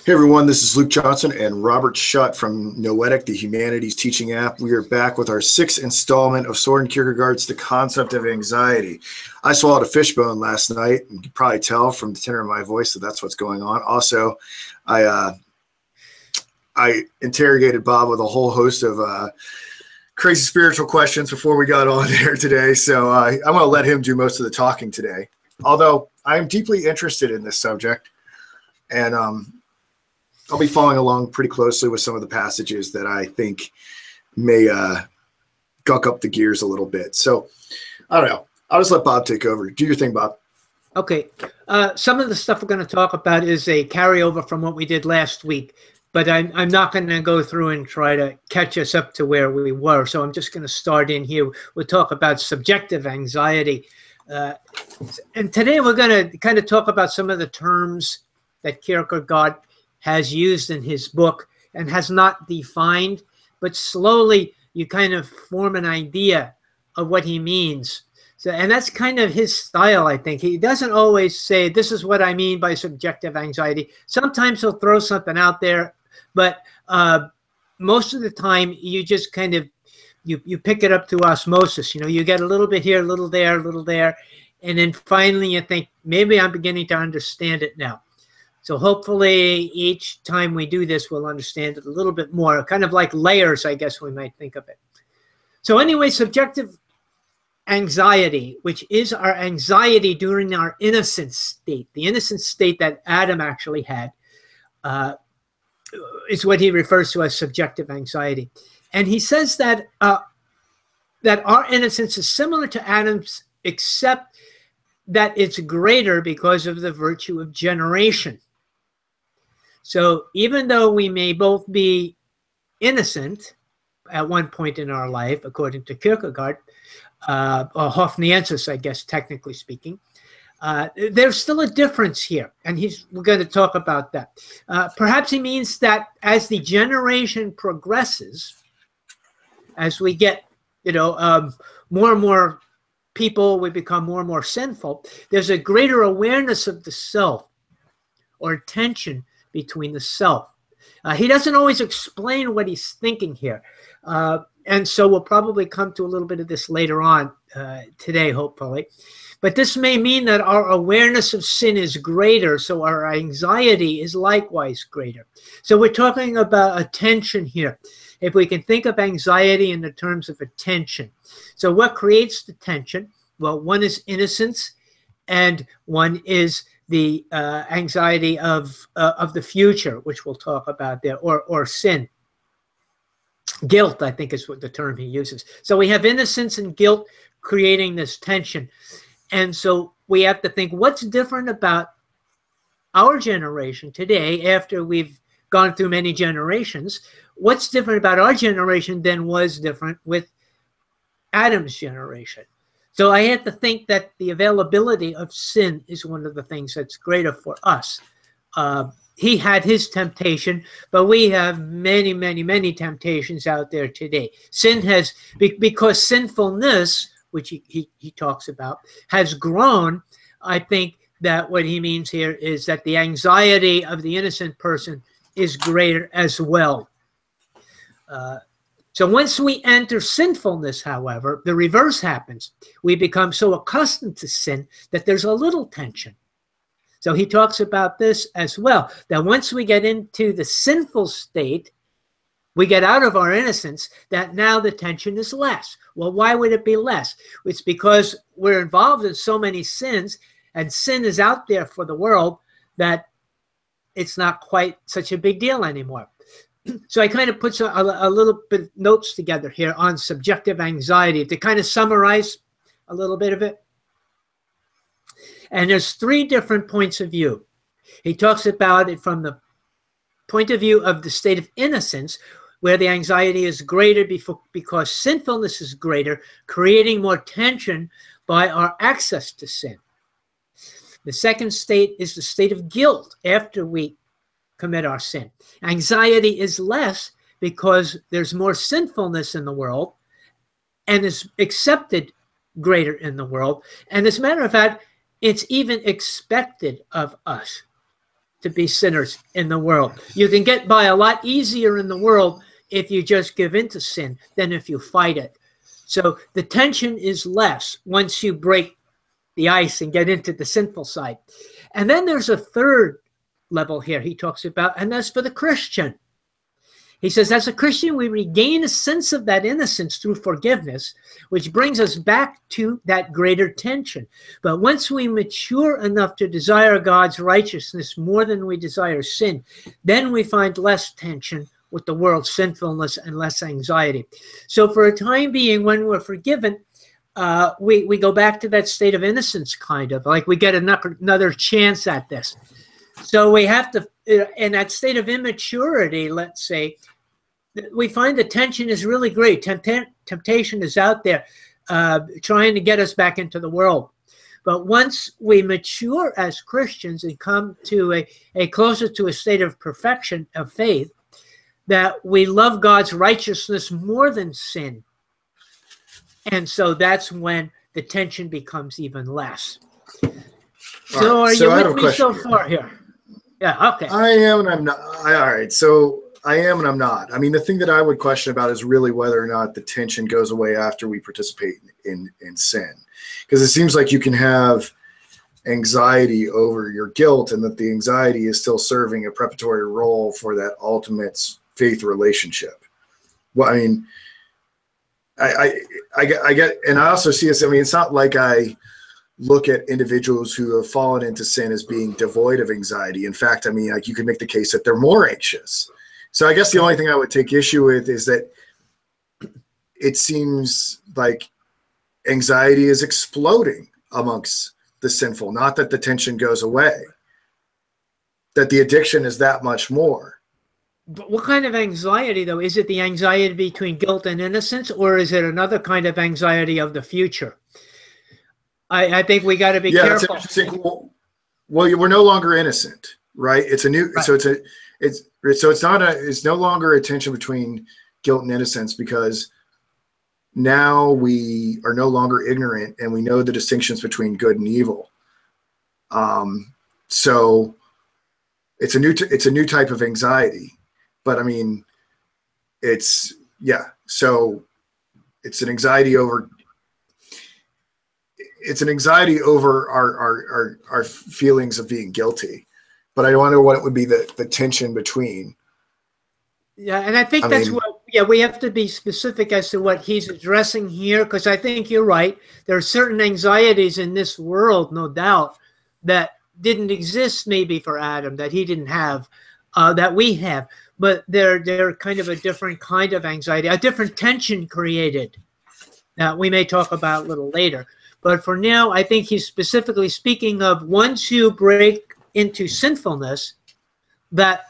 Hey everyone, this is Luke Johnson and Robert Schut from Noetic, the Humanities Teaching app. We are back with our sixth installment of Soren Kierkegaard's The Concept of Anxiety. I swallowed a fishbone last night, and you can probably tell from the tenor of my voice that that's what's going on. Also, I interrogated Bob with a whole host of crazy spiritual questions before we got on there today, so I'm going to let him do most of the talking today. Although I'm deeply interested in this subject, and I'll be following along pretty closely with some of the passages that I think may gunk up the gears a little bit. So I don't know. I'll just let Bob take over. Do your thing, Bob. Okay. Some of the stuff we're going to talk about is a carryover from what we did last week, but I'm not going to go through and try to catch us up to where we were. So I'm just going to start in here. We'll talk about subjective anxiety. And today we're going to kind of talk about some of the terms that Kierkegaard has used in his book and has not defined, but slowly you kind of form an idea of what he means. So, and that's kind of his style, I think. He doesn't always say, this is what I mean by subjective anxiety. Sometimes he'll throw something out there, but most of the time you just kind of, you pick it up through osmosis. You know, you get a little bit here, a little there, and then finally you think, maybe I'm beginning to understand it now. So hopefully each time we do this, we'll understand it a little bit more, kind of like layers, I guess we might think of it. So anyway, subjective anxiety, which is our anxiety during our innocent state, the innocent state that Adam actually had, is what he refers to as subjective anxiety. And he says that, that our innocence is similar to Adam's, except that it's greater because of the virtue of generation. So even though we may both be innocent at one point in our life, according to Kierkegaard, or Hoffniensis, I guess, technically speaking, there's still a difference here. And we're going to talk about that. Perhaps he means that as the generation progresses, as we get, more and more people, we become more and more sinful, there's a greater awareness of the self, or tension between the self. He doesn't always explain what he's thinking here. And so we'll probably come to a little bit of this later on today, hopefully. But this may mean that our awareness of sin is greater, so our anxiety is likewise greater. So we're talking about attention here. If we can think of anxiety in the terms of attention. So what creates the tension? Well, one is innocence, and one is the anxiety of the future, which we'll talk about there, or sin. Guilt, I think, is what the term he uses. So we have innocence and guilt creating this tension. And so we have to think, what's different about our generation today, after we've gone through many generations? What's different about our generation than was different with Adam's generation? So I had to think that the availability of sin is one of the things that's greater for us. He had his temptation, but we have many, many, many temptations out there today. Sin has, because sinfulness, which he talks about, has grown. I think that what he means here is that the anxiety of the innocent person is greater as well. So once we enter sinfulness, however, the reverse happens. We become so accustomed to sin that there's a little tension. So he talks about this as well, that once we get into the sinful state, we get out of our innocence, that now the tension is less. Well, why would it be less? It's because we're involved in so many sins, and sin is out there for the world, that it's not quite such a big deal anymore. So I kind of put a little bit of notes together here on subjective anxiety to kind of summarize a little bit of it. And there's three different points of view. He talks about it from the point of view of the state of innocence, where the anxiety is greater because sinfulness is greater, creating more tension by our access to sin. The second state is the state of guilt after we commit our sin. Anxiety is less because there's more sinfulness in the world and is accepted greater in the world. And as a matter of fact, it's even expected of us. to be sinners in the world. You can get by a lot easier in the world if you just give in to sin than if you fight it. So the tension is less once you break the ice and get into the sinful side. And then there's a third level here he talks about, and that's for the Christian. He says, as a Christian, we regain a sense of that innocence through forgiveness, which brings us back to that greater tension. But once we mature enough to desire God's righteousness more than we desire sin, then we find less tension with the world's sinfulness and less anxiety. So for a time being, when we're forgiven, we go back to that state of innocence, kind of like we get another chance at this. So we have to, in that state of immaturity, let's say, we find the tension is really great. Temptation is out there trying to get us back into the world. But once we mature as Christians and come to a closer to a state of perfection of faith, that we love God's righteousness more than sin. And so that's when the tension becomes even less. So are you with me so far here? Yeah, okay. I am and I'm not. All right, so I am and I'm not. I mean, the thing that I would question about is really whether or not the tension goes away after we participate in sin. Because it seems like you can have anxiety over your guilt and that the anxiety is still serving a preparatory role for that ultimate faith relationship. Well, I mean, I get, and I also see this. I mean, it's not like I look at individuals who have fallen into sin as being devoid of anxiety. In fact, I mean, like you can make the case that they're more anxious. So I guess the only thing I would take issue with is that it seems like anxiety is exploding amongst the sinful, not that the tension goes away, that the addiction is that much more. But what kind of anxiety, though? Is it the anxiety between guilt and innocence, or is it another kind of anxiety of the future? I think we got to be careful. That's interesting. Well, we're no longer innocent, right? It's a new, right. It's no longer a tension between guilt and innocence, because now we are no longer ignorant and we know the distinctions between good and evil. So it's a new type of anxiety. But I mean, so it's an anxiety over our feelings of being guilty. But I wonder what it would be the tension between. Yeah, and I think we have to be specific as to what he's addressing here, because I think you're right. There are certain anxieties in this world, no doubt, that didn't exist maybe for Adam, that he didn't have, that we have. But they're kind of a different kind of anxiety, a different tension created that we may talk about a little later. But for now, I think he's specifically speaking of once you break into sinfulness, that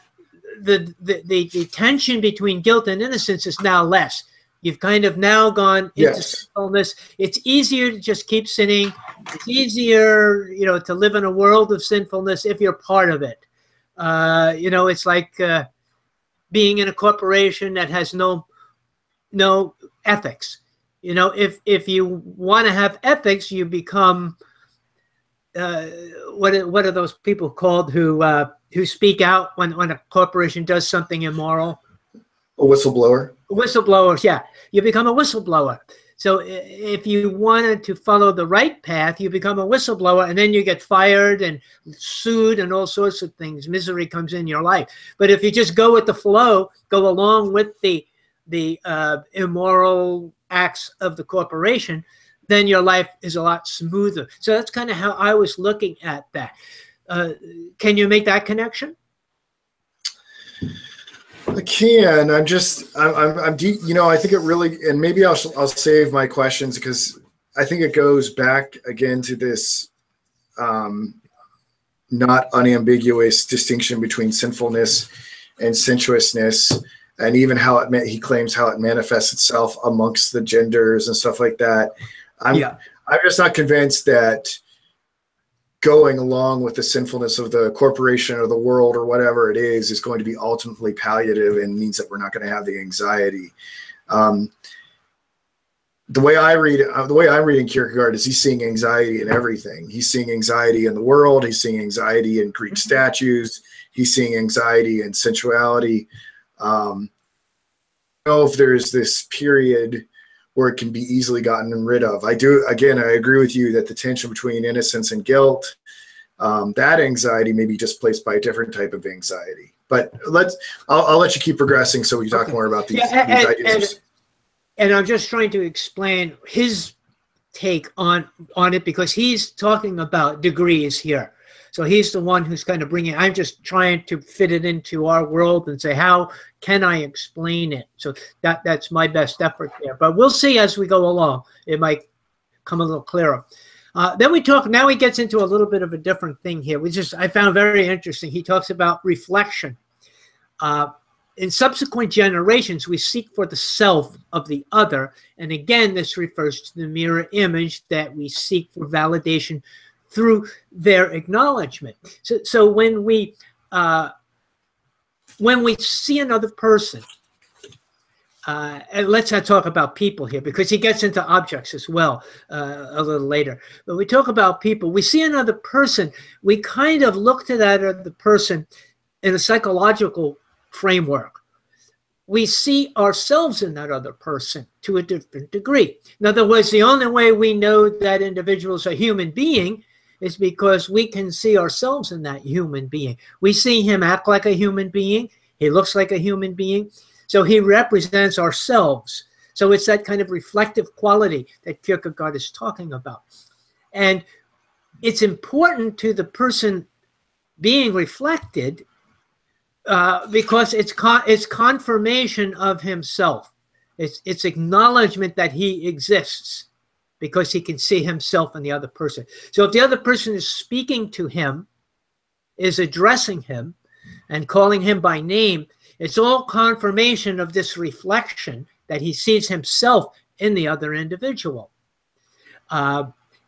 the tension between guilt and innocence is now less. You've kind of now gone into sinfulness. It's easier to just keep sinning. It's easier, to live in a world of sinfulness if you're part of it. It's like being in a corporation that has no ethics. If you want to have ethics, you become what are those people called who speak out when a corporation does something immoral? A whistleblower. Whistleblowers, yeah. You become a whistleblower. So if you wanted to follow the right path, you become a whistleblower, and then you get fired and sued and all sorts of things. Misery comes in your life. But if you just go with the flow, go along with the immoral acts of the corporation, then your life is a lot smoother. So that's kind of how I was looking at that. Can you make that connection? I can. I'm deep. I think it really, and maybe I'll save my questions, because I think it goes back again to this not unambiguous distinction between sinfulness and sensuousness, and even how he claims how it manifests itself amongst the genders and stuff like that. I'm just not convinced that going along with the sinfulness of the corporation or the world or whatever it is going to be ultimately palliative and means that we're not going to have the anxiety. The way I'm reading Kierkegaard is he's seeing anxiety in everything. He's seeing anxiety in the world. He's seeing anxiety in Greek statues. he's seeing anxiety and sensuality. I don't know if there's this period where it can be easily gotten rid of. I agree with you that the tension between innocence and guilt, that anxiety may be displaced by a different type of anxiety. But I'll let you keep progressing so we can talk more about these ideas. And I'm just trying to explain his take on it, because he's talking about degrees here. So he's the one who's kind of bringing, I'm just trying to fit it into our world and say, how can I explain it? So that's my best effort there. But we'll see as we go along. It might come a little clearer. Then now he gets into a little bit of a different thing here, which I found very interesting. He talks about reflection. In subsequent generations, we seek for the self of the other. And again, this refers to the mirror image that we seek for validation through their acknowledgement. So when we see another person, and let's not talk about people here, because he gets into objects as well a little later. But we talk about people. We see another person. We kind of look to that other person in a psychological framework. We see ourselves in that other person to a different degree. In other words, the only way we know that individual is a human being is because we can see ourselves in that human being. We see him act like a human being. He looks like a human being. So he represents ourselves. So it's that kind of reflective quality that Kierkegaard is talking about. And it's important to the person being reflected because it's confirmation of himself. It's acknowledgement that he exists because he can see himself in the other person. So if the other person is speaking to him, is addressing him and calling him by name, it's all confirmation of this reflection that he sees himself in the other individual.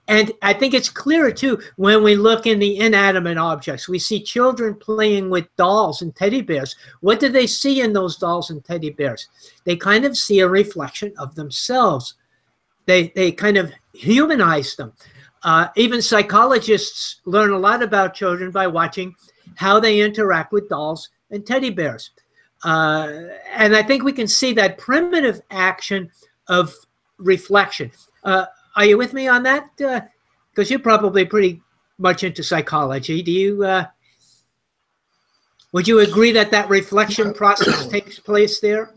And I think it's clearer, too, when we look in the inanimate objects. We see children playing with dolls and teddy bears. What do they see in those dolls and teddy bears? They kind of see a reflection of themselves. They kind of humanize them. Even psychologists learn a lot about children by watching how they interact with dolls and teddy bears. And I think we can see that primitive action of reflection. Are you with me on that? Because you're probably pretty much into psychology. Do you? Would you agree that that reflection process takes place there?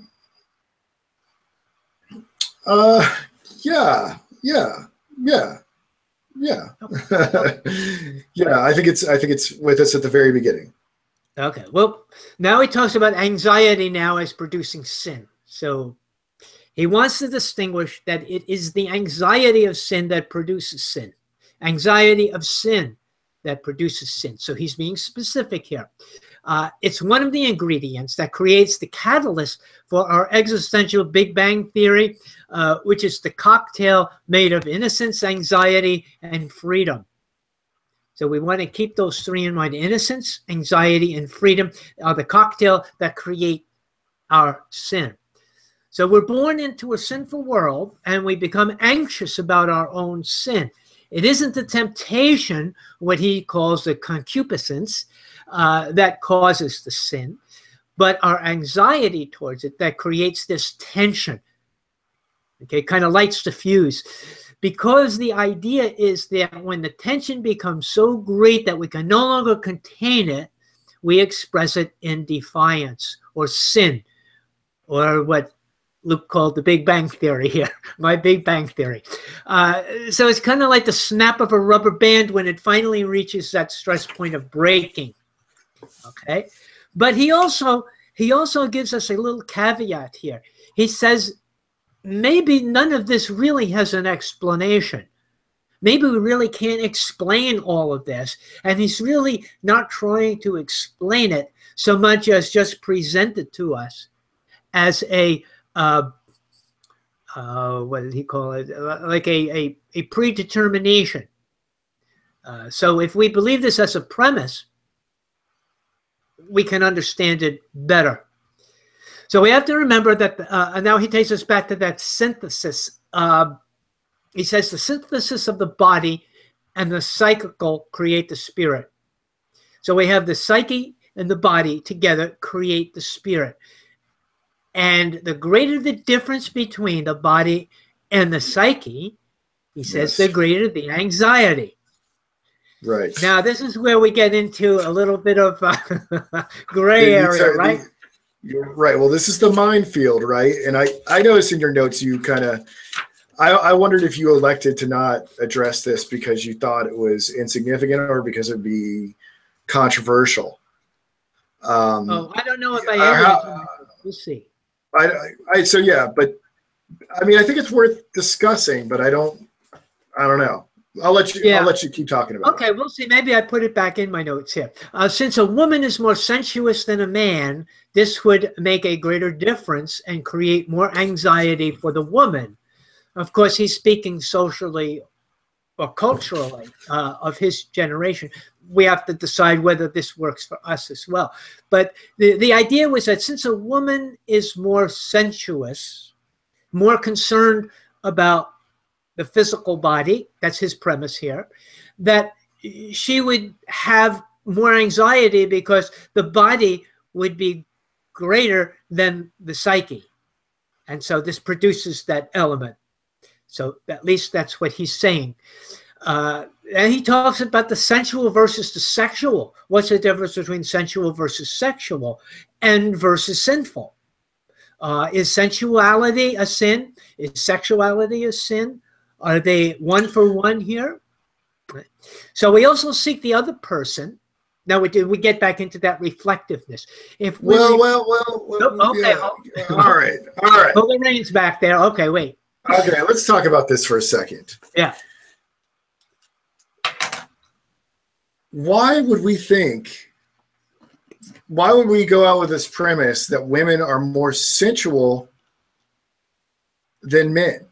Yeah. Yeah. I think it's with us at the very beginning. Okay. Well, now he talks about anxiety now as producing sin. So he wants to distinguish that it is the anxiety of sin that produces sin. Anxiety of sin that produces sin. So he's being specific here. It's one of the ingredients that creates the catalyst for our existential Big Bang theory, which is the cocktail made of innocence, anxiety, and freedom. So we want to keep those three in mind. Innocence, anxiety, and freedom are the cocktail that create our sin. So we're born into a sinful world, and we become anxious about our own sin. It isn't the temptation, what he calls the concupiscence, that causes the sin, but our anxiety towards it that creates this tension. Okay, kind of lights the fuse. Because the idea is that when the tension becomes so great that we can no longer contain it, we express it in defiance or sin, or what Luke called the Big Bang Theory here, my Big Bang Theory. So it's kind of like the snap of a rubber band when it finally reaches that stress point of breaking. Okay, but he also gives us a little caveat here. He says, maybe none of this really has an explanation. Maybe we really can't explain all of this. And he's really not trying to explain it so much as just present it to us as a, what did he call it? Like a predetermination. So if we believe this as a premise, we can understand it better. So we have to remember that, and now he takes us back to that synthesis. He says the synthesis of the body and the psychical create the spirit. So we have the psyche and the body together create the spirit. And the greater the difference between the body and the psyche, he says, the greater the anxiety. Right. Now, this is where we get into a little bit of gray area, right? You're right. Well, this is the minefield, right? And I noticed in your notes you kind of, I wondered if you elected to not address this because you thought it was insignificant or because it'd be controversial. I don't know if I ever. We'll see. So yeah, but I mean, I think it's worth discussing, but I don't know. I'll let you keep talking about it. Okay, we'll see. Maybe I put it back in my notes here. Since a woman is more sensuous than a man, this would make a greater difference and create more anxiety for the woman. Of course, he's speaking socially or culturally of his generation. We have to decide whether this works for us as well. But the idea was that since a woman is more sensuous, more concerned about the physical body, that's his premise here, that she would have more anxiety because the body would be greater than the psyche. And so this produces that element. So at least that's what he's saying. And he talks about the sensual versus the sexual. What's the difference between sensual versus sexual and versus sinful? Is sensuality a sin? Is sexuality a sin? Are they one for one here? So we also seek the other person. Now we get back into that reflectiveness. If we okay. Yeah. All right. Hold the reins back there. Okay, wait. Okay, let's talk about this for a second. Yeah. Why would we go out with this premise that women are more sensual than men?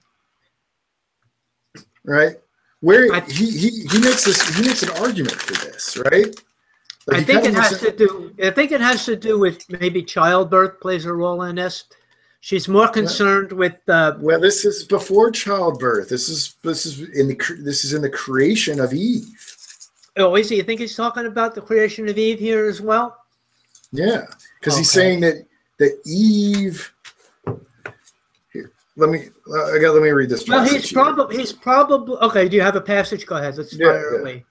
Right? Where he makes an argument for this, right? Like I think it has to do with maybe childbirth plays a role in this. She's more concerned with well, this is before childbirth. This is in the creation of Eve. Oh, is he? You think he's talking about the creation of Eve here as well? Yeah, because he's saying that Eve. Here, let me read this. Well, he's probably okay. Do you have a passage? Go ahead. Let's fire away.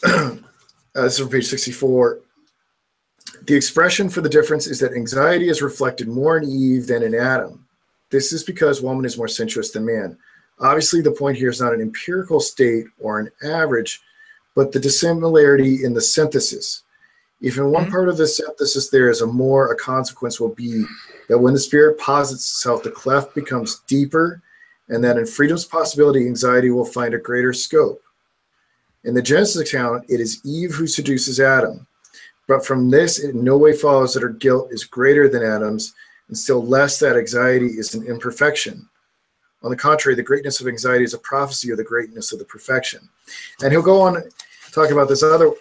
This is on page 64. The expression for the difference is that anxiety is reflected more in Eve than in Adam. This is because woman is more sensuous than man. Obviously, the point here is not an empirical state or an average, but the dissimilarity in the synthesis. If in one part of the synthesis there is a consequence will be that when the spirit posits itself, the cleft becomes deeper, and that in freedom's possibility, anxiety will find a greater scope. In the Genesis account, it is Eve who seduces Adam. But from this, it in no way follows that her guilt is greater than Adam's, and still less that anxiety is an imperfection. On the contrary, the greatness of anxiety is a prophecy of the greatness of the perfection. And he'll go on to talk about this other.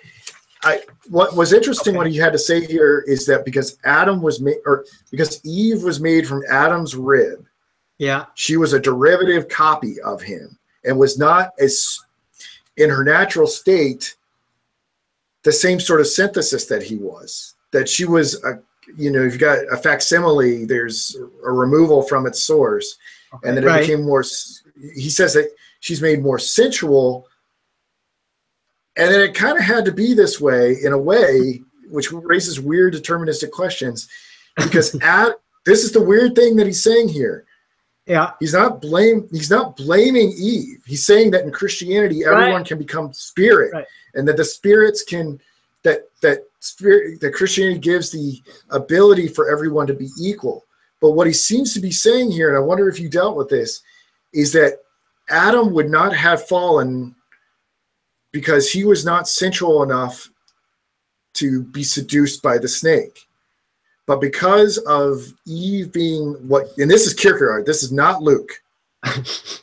What was interesting, what he had to say here is that because because Eve was made from Adam's rib, she was a derivative copy of him and was not as in her natural state the same sort of synthesis that he was. That she was if you've got a facsimile, there's a removal from its source. And then it became more, he says that she's made more sensual. And then it kind of had to be this way in a way, which raises weird deterministic questions, because this is the weird thing that he's saying here. Yeah. He's not blaming Eve. He's saying that in Christianity, everyone can become spirit, and that the spirits can, that Christianity gives the ability for everyone to be equal. But what he seems to be saying here, and I wonder if you dealt with this, is that Adam would not have fallen because he was not sensual enough to be seduced by the snake. But because of Eve being and this is Kierkegaard, this is not Luke.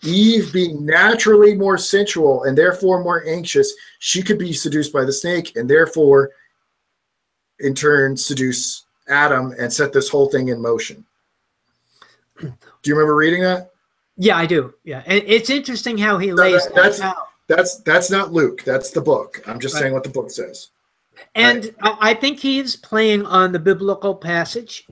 Eve being naturally more sensual and therefore more anxious, she could be seduced by the snake and therefore, in turn, seduce Adam and set this whole thing in motion. Do you remember reading that? Yeah, I do. Yeah, and it's interesting how he lays that out. That's not Luke. That's the book. I'm just saying what the book says. And I think he is playing on the biblical passage.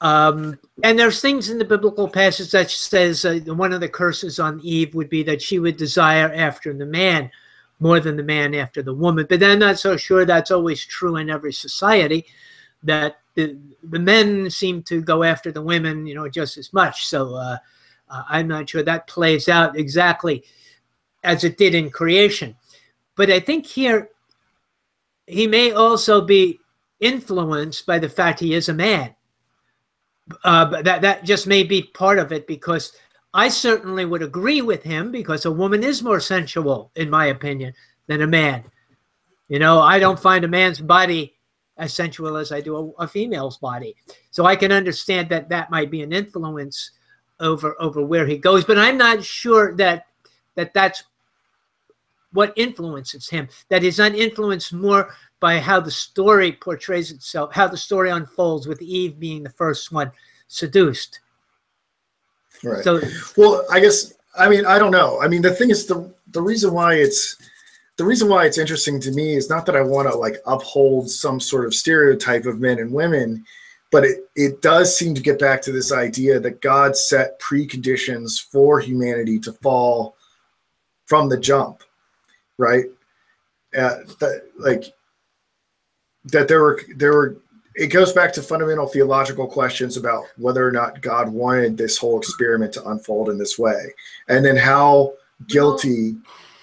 And there's things in the biblical passage that says one of the curses on Eve would be that she would desire after the man more than the man after the woman. But I'm not so sure that's always true in every society, that the men seem to go after the women, just as much. So I'm not sure that plays out exactly as it did in creation. But I think here he may also be influenced by the fact he is a man. But that just may be part of it, because I certainly would agree with him, because a woman is more sensual, in my opinion, than a man. I don't find a man's body as sensual as I do a female's body. So I can understand that that might be an influence over where he goes, but I'm not sure that that's what influences him. That he's not influenced more by how the story portrays itself, how the story unfolds, with Eve being the first one seduced. Right. So, well, I don't know. The thing is, the reason why it's interesting to me is not that I want to uphold some sort of stereotype of men and women, but it does seem to get back to this idea that God set preconditions for humanity to fall from the jump, right? That there were. It goes back to fundamental theological questions about whether or not God wanted this whole experiment to unfold in this way, and then how guilty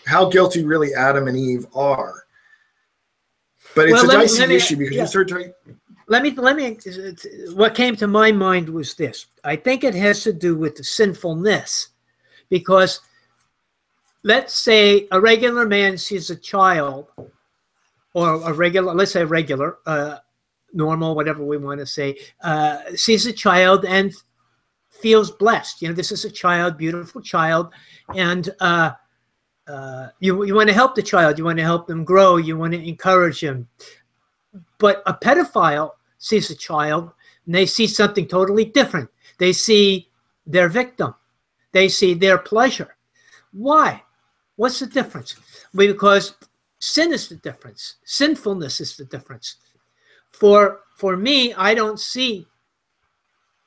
really Adam and Eve are. But it's a dicey issue, because you start to. Let me. What came to my mind was this. I think it has to do with the sinfulness, because let's say a regular man sees a child, or let's say regular, normal, whatever we want to say, sees a child and feels blessed. This is a child, beautiful child, and you want to help the child. You want to help them grow. You want to encourage him. But a pedophile sees a child, and they see something totally different. They see their victim. They see their pleasure. Why? What's the difference? Because sin is the difference. Sinfulness is the difference. For me, I don't see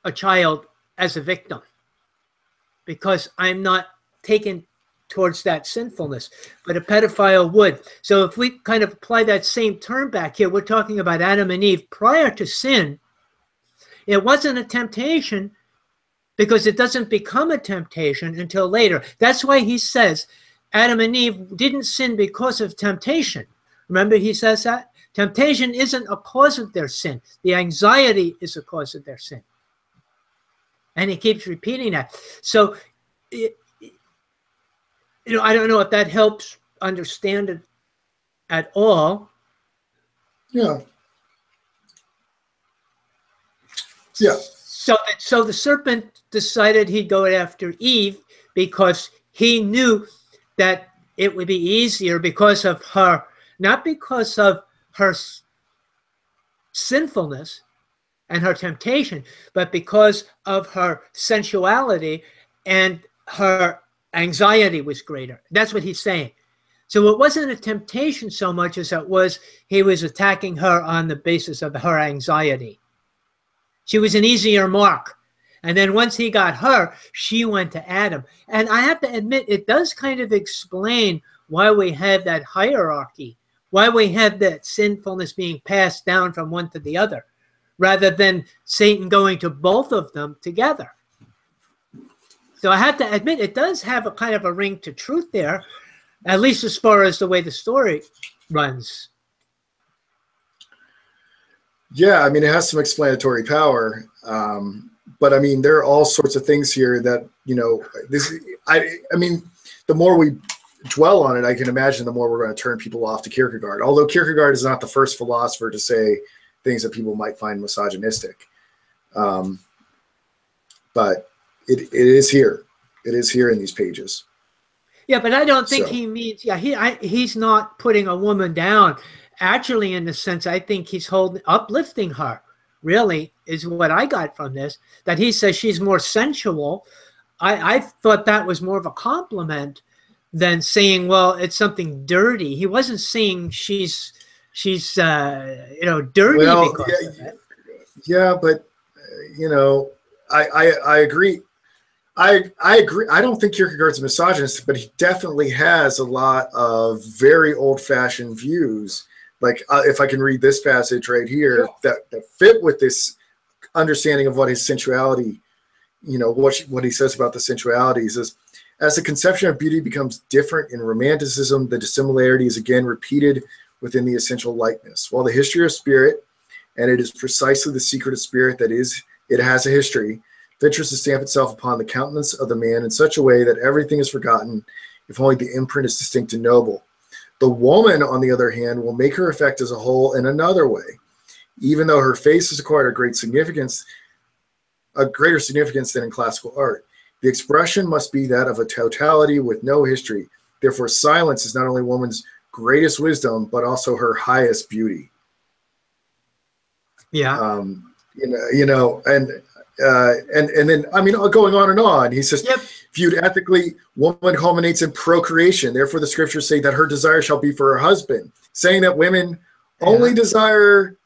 a child as a victim, because I'm not taken towards that sinfulness, but a pedophile would. So if we kind of apply that same term back here, we're talking about Adam and Eve prior to sin. It wasn't a temptation, because it doesn't become a temptation until later. That's why he says Adam and Eve didn't sin because of temptation. Remember, he says that? Temptation isn't a cause of their sin. The anxiety is a cause of their sin. And he keeps repeating that. So, I don't know if that helps understand it at all. Yeah. Yeah. So the serpent decided he'd go after Eve because he knew that it would be easier because of her, not because of her sinfulness and her temptation, but because of her sensuality, and her anxiety was greater. That's what he's saying. So it wasn't a temptation so much as it was he was attacking her on the basis of her anxiety. She was an easier mark. And then once he got her, she went to Adam. And I have to admit, it does kind of explain why we have that hierarchy, why we have that sinfulness being passed down from one to the other, rather than Satan going to both of them together. So I have to admit, it does have a kind of a ring to truth there, at least as far as the way the story runs. Yeah, it has some explanatory power. But there are all sorts of things here that, the more we dwell on it, I can imagine the more we're going to turn people off to Kierkegaard. Although Kierkegaard is not the first philosopher to say things that people might find misogynistic. But it is here. It is here in these pages. Yeah, but I don't think he means, he's not putting a woman down. Actually, in the sense, I think he's uplifting her, really, is what I got from this, that he says she's more sensual. I thought that was more of a compliment than saying, well, it's something dirty. He wasn't saying she's she's dirty Well, because of that. yeah, but I agree. I agree. I don't think Kierkegaard's a misogynist, but he definitely has a lot of very old-fashioned views. Like if I can read this passage right here, that fit with this understanding of what his sensuality, what he says about the sensuality. He says, as the conception of beauty becomes different in romanticism, the dissimilarity is again repeated within the essential likeness. While the history of spirit, and it is precisely the secret of spirit that it has a history, ventures to stamp itself upon the countenance of the man in such a way that everything is forgotten, if only the imprint is distinct and noble. The woman, on the other hand, will make her effect as a whole in another way. Even though her face has acquired a greater significance than in classical art. The expression must be that of a totality with no history. Therefore, silence is not only woman's greatest wisdom, but also her highest beauty. Yeah. And then, I mean, going on and on. He says, viewed ethically, woman culminates in procreation. Therefore, the scriptures say that her desire shall be for her husband, saying that women only desire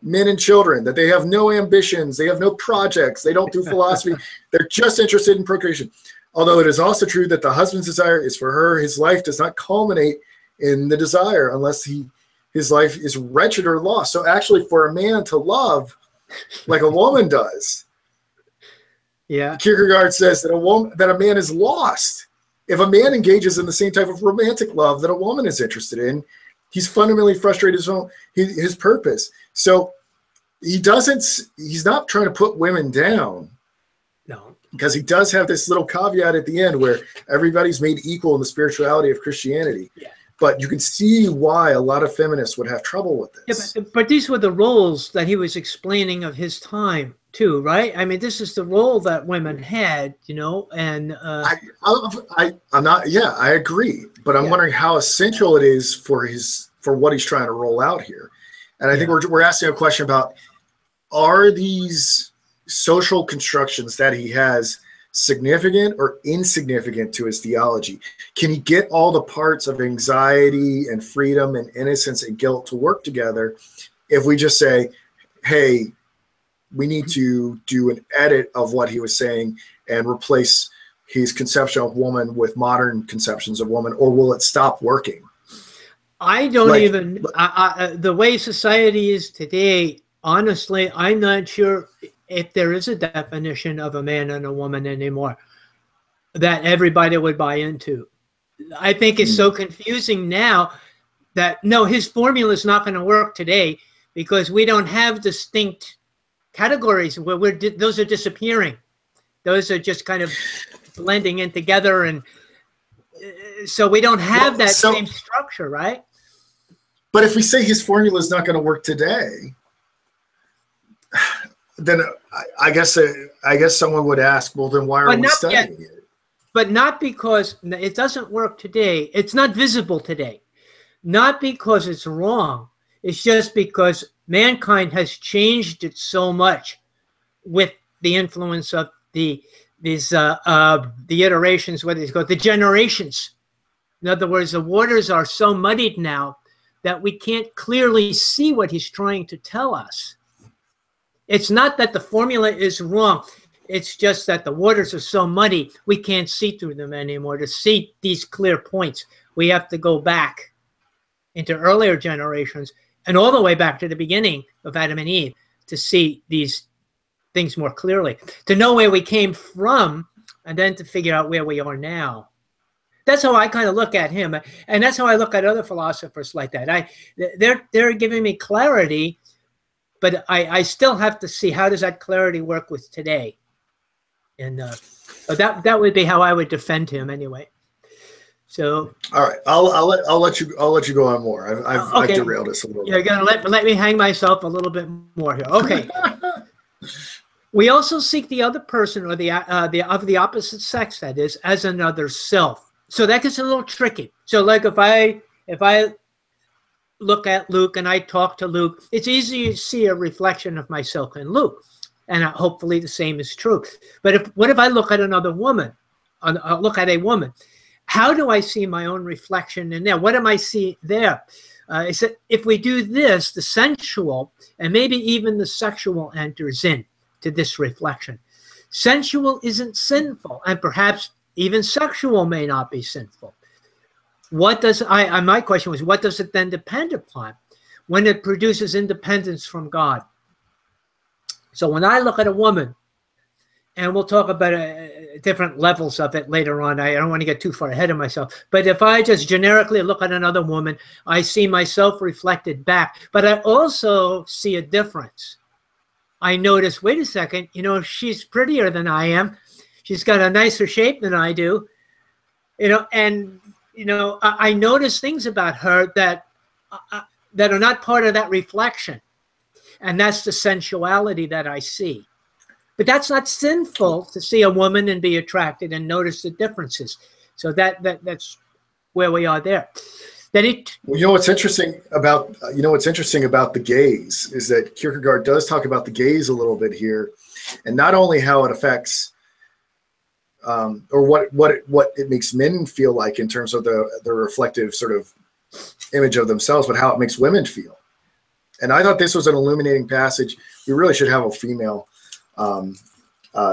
men and children, that they have no ambitions, they have no projects, they don't do philosophy, they're just interested in procreation. Although it is also true that the husband's desire is for her, his life does not culminate in the desire unless his life is wretched or lost. So actually, for a man to love like a woman does, Kierkegaard says that a man is lost. If a man engages in the same type of romantic love that a woman is interested in, he's fundamentally frustrated his purpose. So he's not trying to put women down. No. Because he does have this little caveat at the end where everybody's made equal in the spirituality of Christianity. Yeah. But you can see why a lot of feminists would have trouble with this. Yeah, but these were the roles that he was explaining of his time too, right? I mean, this is the role that women had, and I'm not. Yeah, I agree. But I'm wondering how essential it is for what he's trying to roll out here. And I think we're asking a question about, are these social constructions that he has significant or insignificant to his theology? Can he get all the parts of anxiety and freedom and innocence and guilt to work together if we just say, hey, we need to do an edit of what he was saying and replace his conception of woman with modern conceptions of woman, or will it stop working? I don't the way society is today, honestly, I'm not sure if there is a definition of a man and a woman anymore that everybody would buy into. I think it's so confusing now that, no, his formula is not going to work today because we don't have distinct categories where those are disappearing. Those are just kind of blending in together. And so we don't have that same structure, right? But if we say his formula is not going to work today, then I guess someone would ask, well, then why are we studying it? But not because it doesn't work today. It's not visible today. Not because it's wrong. It's just because mankind has changed it so much with the influence of the iterations, what is called the generations. In other words, the waters are so muddied now that we can't clearly see what he's trying to tell us. It's not that the formula is wrong. It's just that the waters are so muddy, we can't see through them anymore. To see these clear points, we have to go back into earlier generations and all the way back to the beginning of Adam and Eve to see these things more clearly, to know where we came from, and then to figure out where we are now. That's how I kind of look at him, and that's how I look at other philosophers like that. They're giving me clarity, but I still have to see how does that clarity work with today. And that would be how I would defend him anyway. So all right, I'll let you go on more. I've derailed us a little bit. You're gonna let me hang myself a little bit more here. Okay. We also seek the other person, or the of the opposite sex, that is, as another self. So that gets a little tricky. So like if I look at Luke and I talk to Luke, it's easy to see a reflection of myself in Luke. And hopefully the same is true. But what if I look at another woman? Look at a woman. How do I see my own reflection in there? What am I seeing there? He said, if we do this, the sensual and maybe even the sexual enters in to this reflection. Sensual isn't sinful, and perhaps even sexual may not be sinful. What does my question was, what does it then depend upon when it produces independence from God? So when I look at a woman, and we'll talk about different levels of it later on. I don't want to get too far ahead of myself. But if I just generically look at another woman, I see myself reflected back. But I also see a difference. I notice, wait a second, you know, she's prettier than I am. She's got a nicer shape than I do. You know, and, you know, I notice things about her that are not part of that reflection. And that's the sensuality that I see. But that's not sinful to see a woman and be attracted and notice the differences. So that's where we are there. Well, you know what's interesting about the gaze is that Kierkegaard does talk about the gaze a little bit here, and not only how it affects or what it makes men feel like in terms of the reflective sort of image of themselves, but how it makes women feel. And I thought this was an illuminating passage. We really should have a female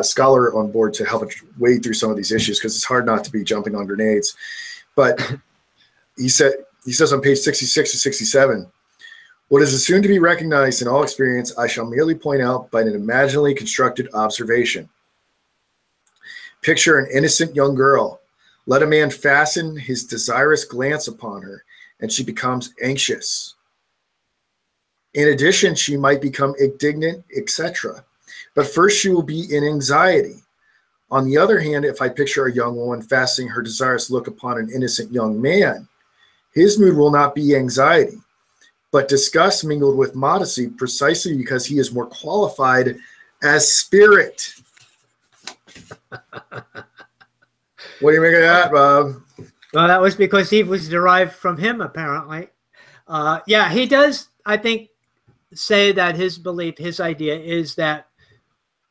scholar on board to help wade through some of these issues, because it's hard not to be jumping on grenades. But he says on page 66 to 67, what is soon to be recognized in all experience, I shall merely point out by an imaginally constructed observation. Picture an innocent young girl. Let a man fasten his desirous glance upon her, and she becomes anxious. In addition, she might become indignant, etc. But first she will be in anxiety. On the other hand, if I picture a young woman fastening her desirous look upon an innocent young man, his mood will not be anxiety, but disgust mingled with modesty, precisely because he is more qualified as spirit. What do you make of that, Bob? Well, that was because Eve was derived from him, apparently. Yeah, he does, I think, say that his belief, his idea is that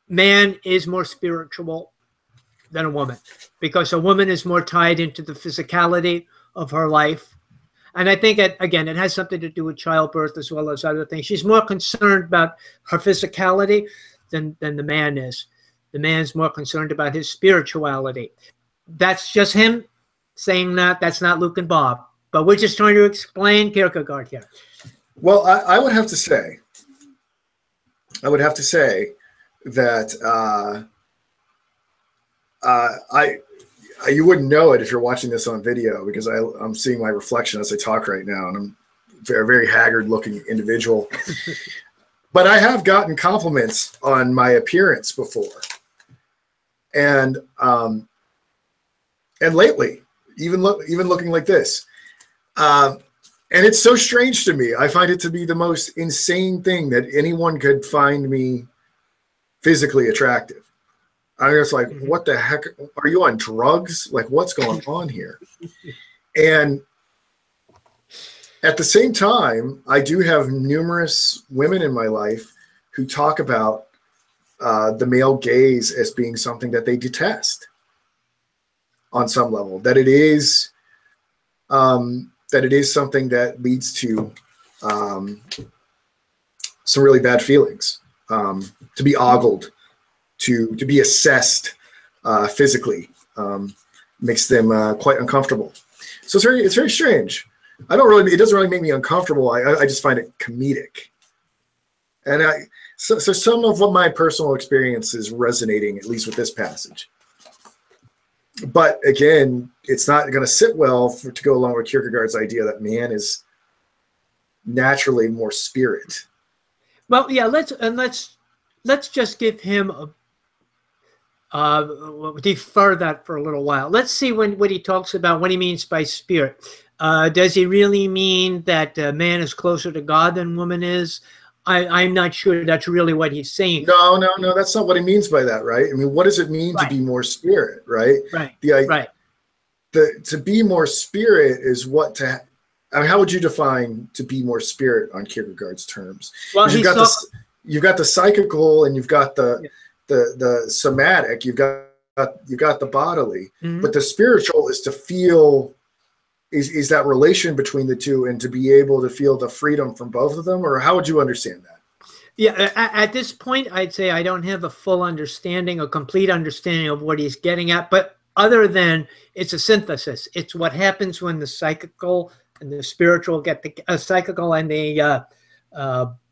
man is more spiritual than a woman, because a woman is more tied into the physicality of her life. And I think, it has something to do with childbirth as well as other things. She's more concerned about her physicality than the man is. The man's more concerned about his spirituality. That's just him saying that. That's not Luke and Bob. But we're just trying to explain Kierkegaard here. Well, I would have to say that you wouldn't know it if you're watching this on video, because I'm seeing my reflection as I talk right now, and I'm a very, very haggard-looking individual. But I have gotten compliments on my appearance before, and lately, even looking like this. And it's so strange to me. I find it to be the most insane thing that anyone could find me physically attractive. I'm just like, what the heck? Are you on drugs? Like, what's going on here? And at the same time, I do have numerous women in my life who talk about the male gaze as being something that they detest on some level, that it is something that leads to some really bad feelings, to be ogled, to be assessed physically, makes them quite uncomfortable. So it's very strange. It doesn't really make me uncomfortable. I just find it comedic. And so some of what my personal experience is resonating, at least with this passage. But again, it's not going to sit well to go along with Kierkegaard's idea that man is naturally more spirit. Well, yeah, let's just give him defer that for a little while. Let's see what he talks about, what he means by spirit. Does he really mean that man is closer to God than woman is? I'm not sure that's really what he's saying. No, that's not what he means by that, right? I mean, what does it mean to be more spirit, right? Right. To be more spirit is what to. I mean, how would you define to be more spirit on Kierkegaard's terms? Well, you've got the psychical, and you've got the somatic. You've got the bodily, but the spiritual is to feel is that relation between the two, and to be able to feel the freedom from both of them? Or how would you understand that? Yeah, at this point, I'd say I don't have a full understanding, a complete understanding of what he's getting at, but other than it's a synthesis. It's what happens when the psychical and the spiritual get the psychical and the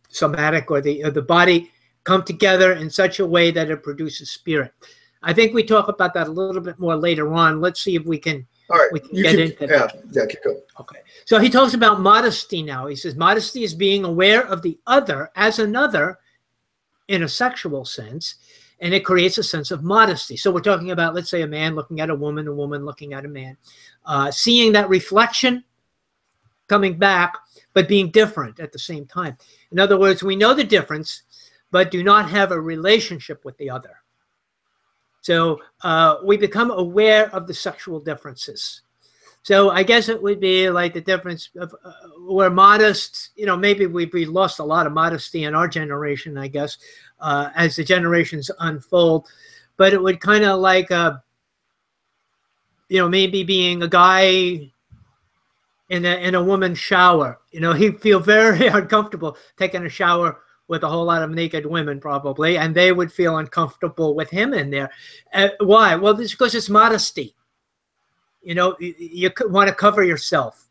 somatic, or the body, come together in such a way that it produces spirit. I think we talk about that a little bit more later on. Let's see if we can, all right, we can get into that. Yeah, keep going. Okay. So he talks about modesty now. He says modesty is being aware of the other as another in a sexual sense, and it creates a sense of modesty. So we're talking about, let's say, a man looking at a woman looking at a man, seeing that reflection coming back, but being different at the same time. In other words, we know the difference, but do not have a relationship with the other. So we become aware of the sexual differences. So I guess it would be like the difference of we're modest, maybe we lost a lot of modesty in our generation, I guess, as the generations unfold. But it would kind of like, maybe being a guy in a woman's shower. He'd feel very uncomfortable taking a shower with a whole lot of naked women, probably, and they would feel uncomfortable with him in there. Why? Well, this is because it's modesty. You want to cover yourself.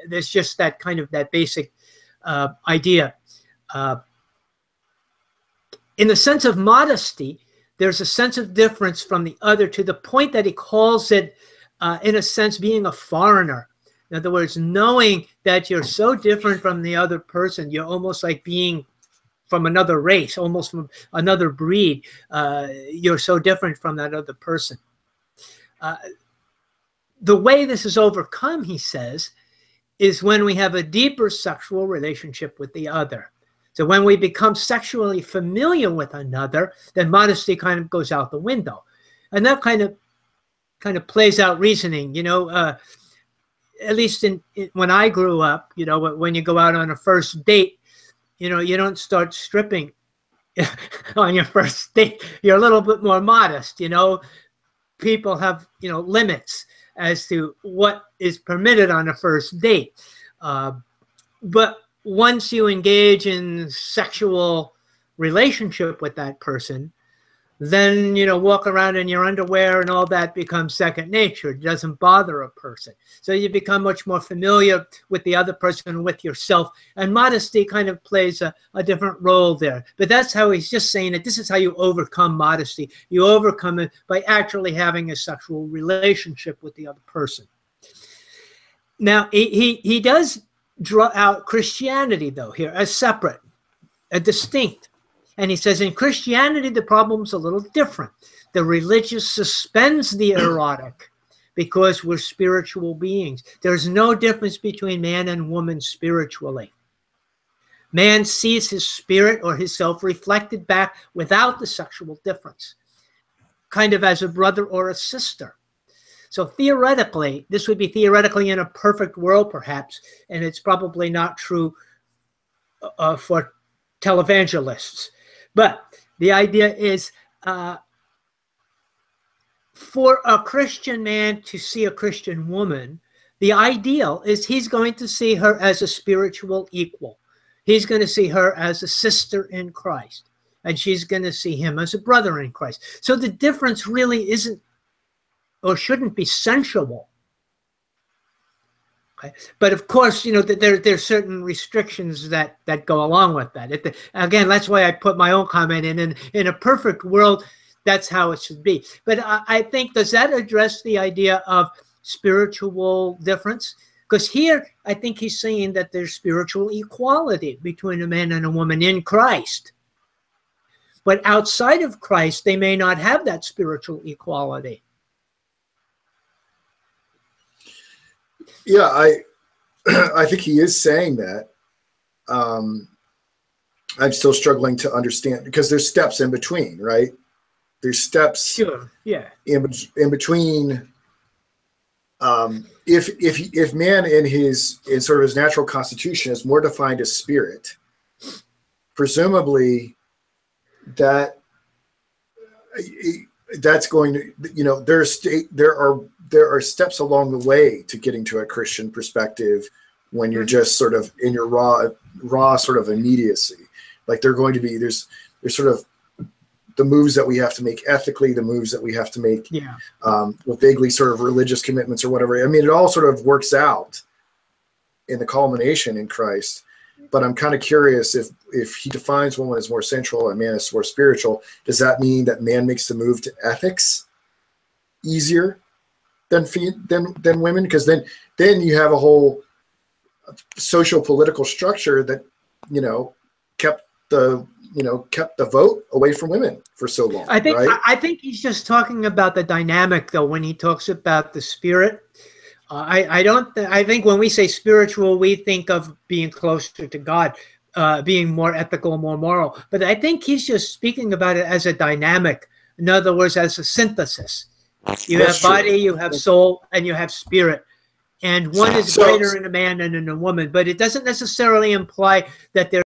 There's just that kind of that basic idea. In the sense of modesty, there's a sense of difference from the other, to the point that he calls it, in a sense, being a foreigner. In other words, knowing that you're so different from the other person, you're almost like being from another race, almost from another breed. You're so different from that other person. The way this is overcome, he says, is when we have a deeper sexual relationship with the other. So when we become sexually familiar with another, then modesty kind of goes out the window. And that kind of plays out reasoning, at least when I grew up, when you go out on a first date, you don't start stripping on your first date. You're a little bit more modest, People have, limits as to what is permitted on a first date. But once you engage in sexual relationship with that person, then, walk around in your underwear and all that becomes second nature. It doesn't bother a person. So you become much more familiar with the other person and with yourself. And modesty kind of plays a different role there. But that's how he's just saying that this is how you overcome modesty. You overcome it by actually having a sexual relationship with the other person. Now, he does draw out Christianity, though, here as separate, a distinct. And he says in Christianity, the problem's a little different. The religious suspends the erotic because we're spiritual beings. There's no difference between man and woman spiritually. Man sees his spirit or his self reflected back without the sexual difference, kind of as a brother or a sister. So theoretically, this would be theoretically in a perfect world, perhaps, and it's probably not true for televangelists. But the idea is for a Christian man to see a Christian woman, the ideal is he's going to see her as a spiritual equal. He's going to see her as a sister in Christ, and she's going to see him as a brother in Christ. So the difference really isn't or shouldn't be sensual. Okay. But of course, there's certain restrictions that go along with that. Again, that's why I put my own comment in a perfect world, that's how it should be. But I think, does that address the idea of spiritual difference? Because here, I think he's saying that there's spiritual equality between a man and a woman in Christ. But outside of Christ, they may not have that spiritual equality. Yeah, I think he is saying that. I'm still struggling to understand, because there's steps in between, right? There's steps, sure, yeah, in between. If man in sort of his natural constitution is more defined as spirit, presumably that's going to, there are there are steps along the way to getting to a Christian perspective when you're just sort of in your raw sort of immediacy. Like there's sort of the moves that we have to make ethically, the moves that we have to make with vaguely sort of religious commitments or whatever. I mean, it all sort of works out in the culmination in Christ. But I'm kind of curious if he defines woman as more sensual and man as more spiritual, does that mean that man makes the move to ethics easier than women? Because then you have a whole social political structure that, kept the vote away from women for so long. I think he's just talking about the dynamic, though, when he talks about the spirit. I think when we say spiritual, we think of being closer to God, being more ethical, more moral. But I think he's just speaking about it as a dynamic. In other words, as a synthesis. You have body, you have soul, and you have spirit. And one is greater in a man than in a woman. But it doesn't necessarily imply that they're